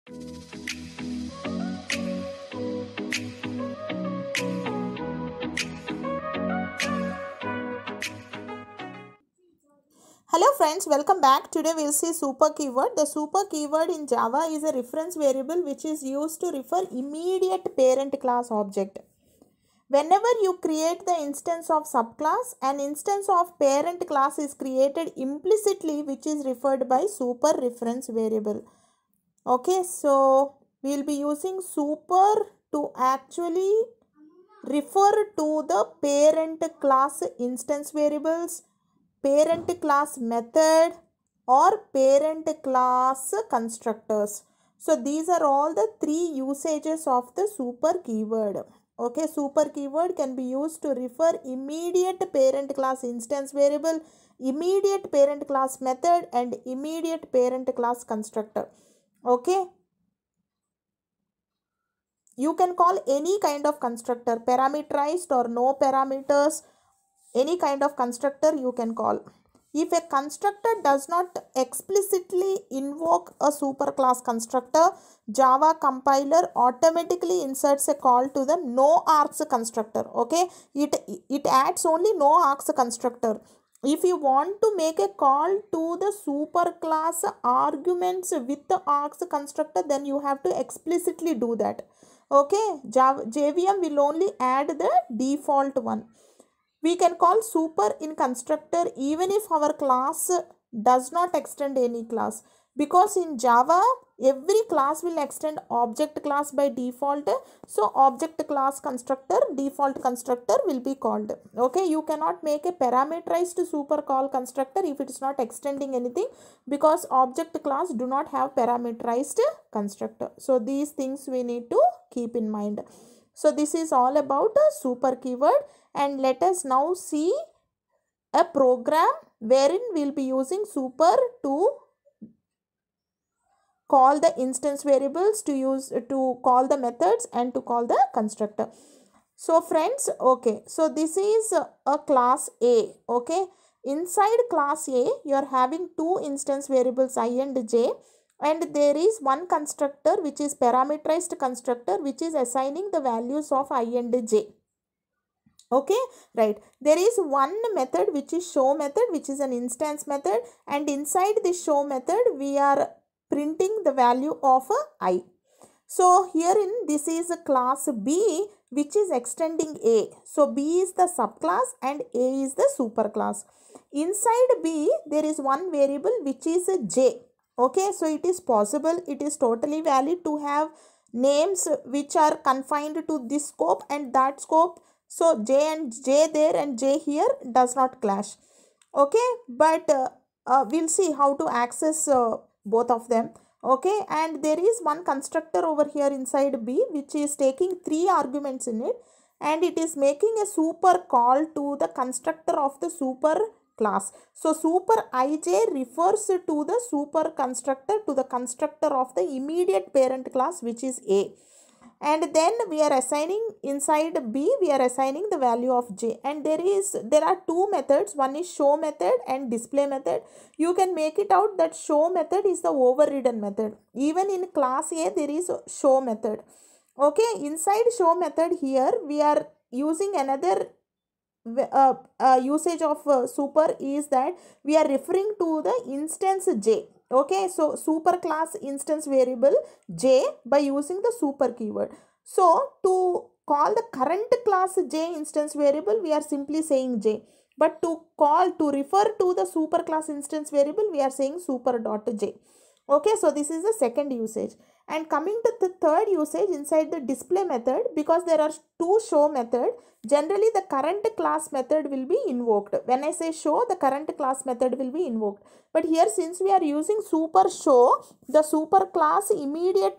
Hello friends, welcome back. Today we'll see super keyword. The super keyword in Java is a reference variable which is used to refer immediate parent class object. Whenever you create the instance of subclass, an instance of parent class is created implicitly which is referred by super reference variable. Okay, so we'll be using super to actually refer to the parent class instance variables, parent class method or parent class constructors. So these are all the three usages of the super keyword. Okay, super keyword can be used to refer immediate parent class instance variable, immediate parent class method and immediate parent class constructor. Okay, you can call any kind of constructor, parameterized or no parameters, any kind of constructor you can call. If a constructor does not explicitly invoke a superclass constructor, Java compiler automatically inserts a call to the no args constructor. Okay, it adds only no args constructor. If you want to make a call to the superclass arguments with the args constructor, then you have to explicitly do that. Okay, JVM will only add the default one. We can call super in constructor even if our class does not extend any class, because in Java every class will extend object class by default. So object class constructor, default constructor will be called. Okay, you cannot make a parameterized super call constructor if it is not extending anything, because object class do not have parameterized constructor. So these things we need to keep in mind. So this is all about a super keyword, and let us now see a program wherein we will be using super to call the instance variables, to call the methods and to call the constructor. So friends, okay, so this is a class A. Okay, inside class A you are having two instance variables I and j, and there is one constructor which is parameterized constructor which is assigning the values of I and j. Okay, right, there is one method which is show method, which is an instance method, and inside this show method we are printing the value of I. So here in this is a class B which is extending A. So B is the subclass and A is the superclass. Inside B there is one variable which is J. Okay, so it is possible, it is totally valid to have names which are confined to this scope and that scope. So J and J there and J here does not clash. Okay, but we'll see how to access both of them. Okay, and there is one constructor over here inside B which is taking 3 arguments in it, and it is making a super call to the constructor of the super class. So super ij refers to the super constructor, to the constructor of the immediate parent class which is A. And then we are assigning inside B, we are assigning the value of j, and there are two methods, one is show method and display method. You can make it out that show method is the overridden method. Even in class A there is a show method. Okay, inside show method here we are using another usage of super is that we are referring to the instance j. Okay, so super class instance variable j by using the super keyword. So to call the current class j instance variable we are simply saying j, but to refer to the super class instance variable we are saying super dot j. Okay, so this is the second usage. And coming to the third usage inside the display method, because there are two show method, generally the current class method will be invoked. When I say show, the current class method will be invoked. But here since we are using super show, the super class immediate,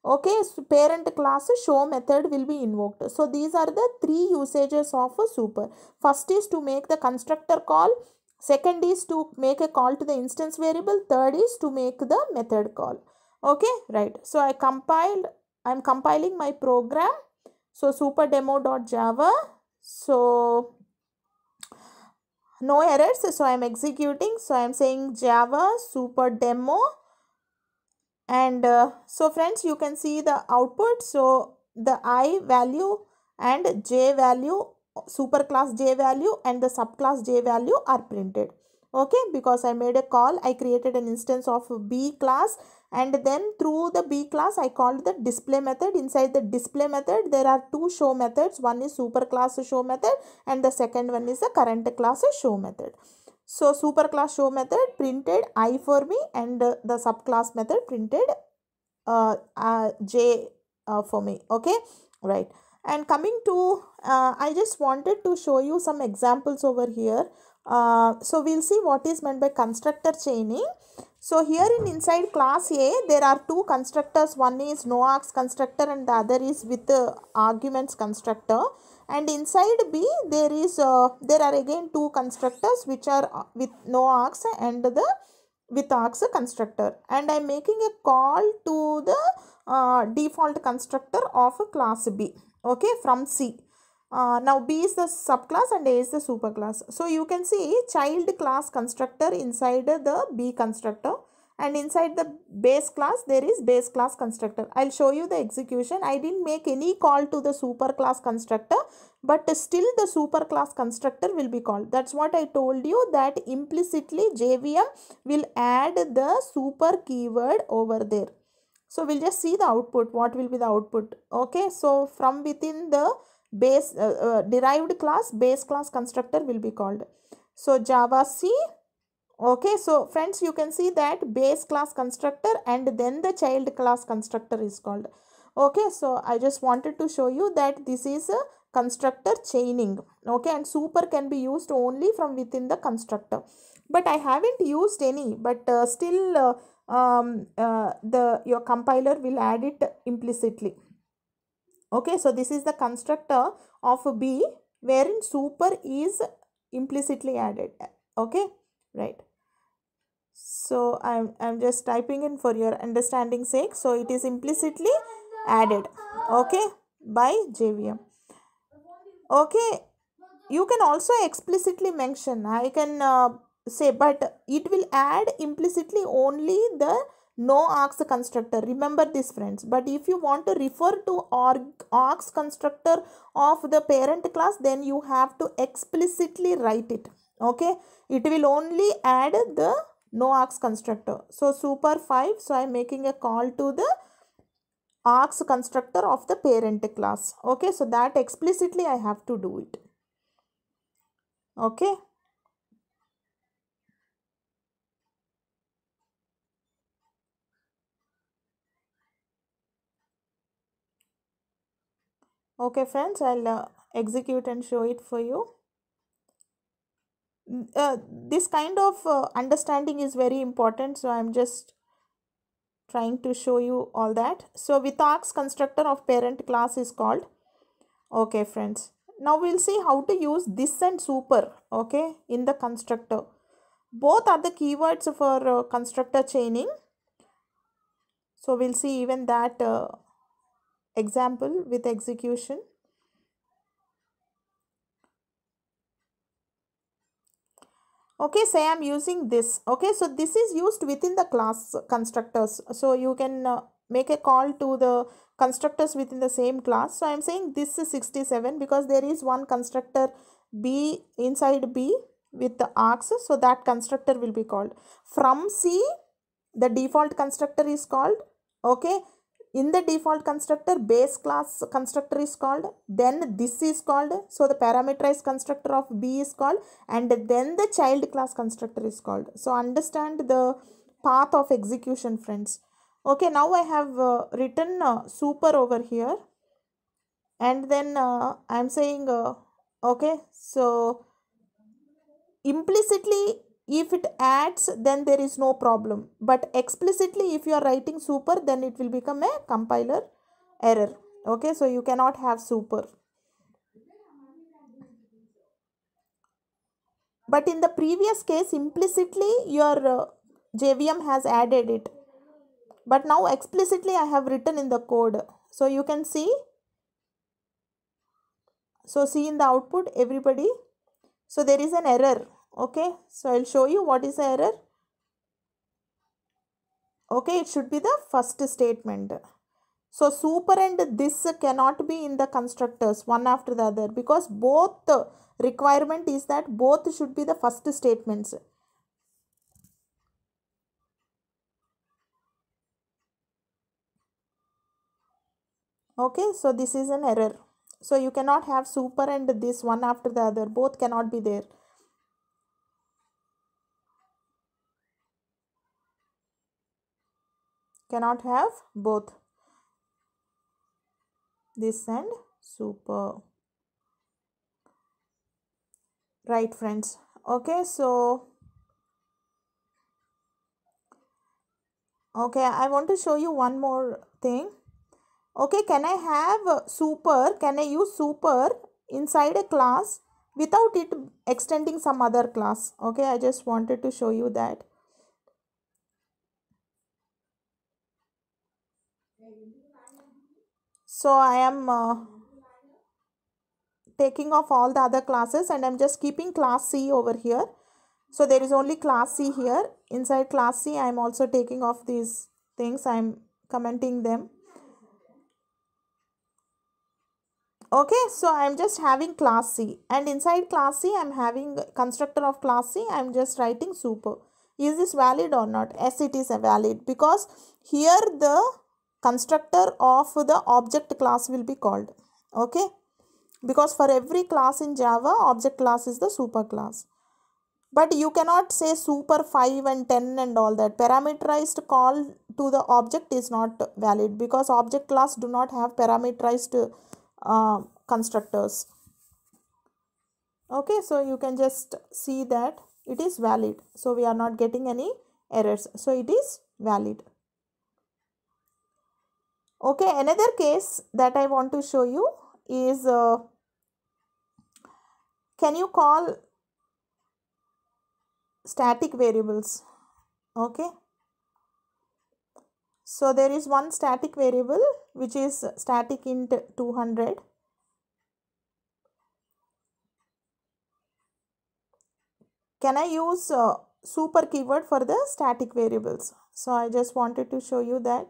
okay, parent class show method will be invoked. So these are the three usages of a super. First is to make the constructor call. Second is to make a call to the instance variable. Third is to make the method call. Okay, right. So I'm compiling my program. So superdemo.java. So no errors. So I'm executing. So I'm saying Java super demo, And so friends, you can see the output. So the I value and j value, superclass j value and the subclass j value are printed. Okay, because I made a call, I created an instance of B class, and then through the B class I called the display method. Inside the display method there are two show methods. One is superclass show method and the second one is the current class show method. So superclass show method printed I for me, and the subclass method printed j for me. Okay, right. And coming to I just wanted to show you some examples over here. So we'll see what is meant by constructor chaining. So here in inside class A there are two constructors. One is no args constructor and the other is with arguments constructor. And inside B there is there are again two constructors which are with no args and the with args constructor, and I'm making a call to the default constructor of class B. Okay, from C. Now B is the subclass and A is the superclass. So you can see child class constructor inside the B constructor, and inside the base class there is base class constructor. I'll show you the execution. I didn't make any call to the superclass constructor, but still the superclass constructor will be called. That's what I told you, that implicitly JVM will add the super keyword over there. So we'll just see the output. What will be the output? Okay, so from within the base derived class, base class constructor will be called. So Java C. Okay, so friends, you can see that base class constructor and then the child class constructor is called. Okay, so I just wanted to show you that this is a constructor chaining. Okay, and super can be used only from within the constructor, but I haven't used any, but still your compiler will add it implicitly. Okay, so this is the constructor of B wherein super is implicitly added. Okay, right. So I'm just typing in for your understanding sake. So it is implicitly added, okay, by JVM. Okay, you can also explicitly mention. I can say, but it will add implicitly only the no args constructor. Remember this, friends. But if you want to refer to args constructor of the parent class, then you have to explicitly write it. Okay, it will only add the no args constructor. So super 5. So I'm making a call to the args constructor of the parent class. Okay, so that explicitly I have to do it. Okay. Okay, friends, I'll execute and show it for you. This kind of understanding is very important, so I'm just trying to show you all that. So with args constructor of parent class is called. Okay, friends, now we'll see how to use this and super, okay, in the constructor. Both are the keywords for constructor chaining. So we'll see even that example with execution. Okay, say I'm using this. Okay, so this is used within the class constructors. So you can make a call to the constructors within the same class. So I'm saying this is 67 because there is one constructor B inside B with the args. So that constructor will be called. From C, the default constructor is called. Okay, in the default constructor, base class constructor is called, then this is called, so the parameterized constructor of B is called, and then the child class constructor is called. So understand the path of execution, friends. Okay, now I have written super over here, and then I'm saying okay, so implicitly if it adds then there is no problem, but explicitly if you are writing super then it will become a compiler error. Okay, so you cannot have super, but in the previous case implicitly your JVM has added it, but now explicitly I have written in the code. So you can see, so see in the output everybody, so there is an error. Okay, so I'll show you what is the error. Okay, it should be the first statement. So super and this cannot be in the constructors one after the other, because both requirement is that both should be the first statements. Okay, so this is an error. So you cannot have super and this one after the other, both cannot be there. Cannot have both this and super. Right, friends. Okay, so okay, I want to show you one more thing. Okay, can I have super, can I use super inside a class without it extending some other class? Okay, I just wanted to show you that. So I am taking off all the other classes and I'm just keeping class C over here. So there is only class C here. Inside class C, I am also taking off these things. I am commenting them. Okay, so I am just having class C, and inside class C I am having constructor of class C. I am just writing super. Is this valid or not? Yes, it is valid, because here the constructor of the object class will be called. Okay, because for every class in Java, object class is the super class. But you cannot say super 5 and 10 and all that. Parameterized call to the object is not valid, because object class do not have parameterized constructors. Okay, so you can just see that it is valid. So we are not getting any errors. So it is valid. Okay, another case that I want to show you is can you call static variables? Okay, so there is one static variable which is static int 200. Can I use super keyword for the static variables? So I just wanted to show you that.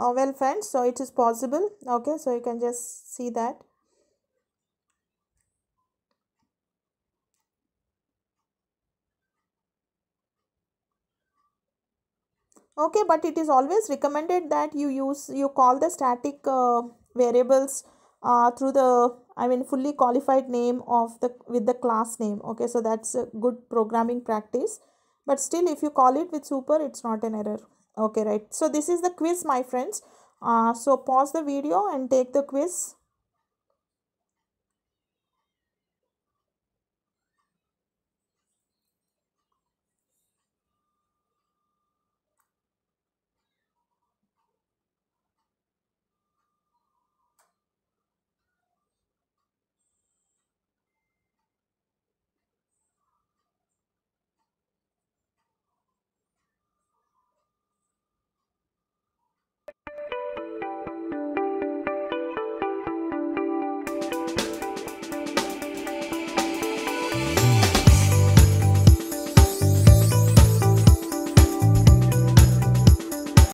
Well friends, so it is possible. Okay, so you can just see that. Okay, but it is always recommended that you call the static variables through the, I mean, fully qualified name of the with the class name. Okay, so that's a good programming practice. But still, if you call it with super, it's not an error. Okay, right. So this is the quiz, my friends. So pause the video and take the quiz.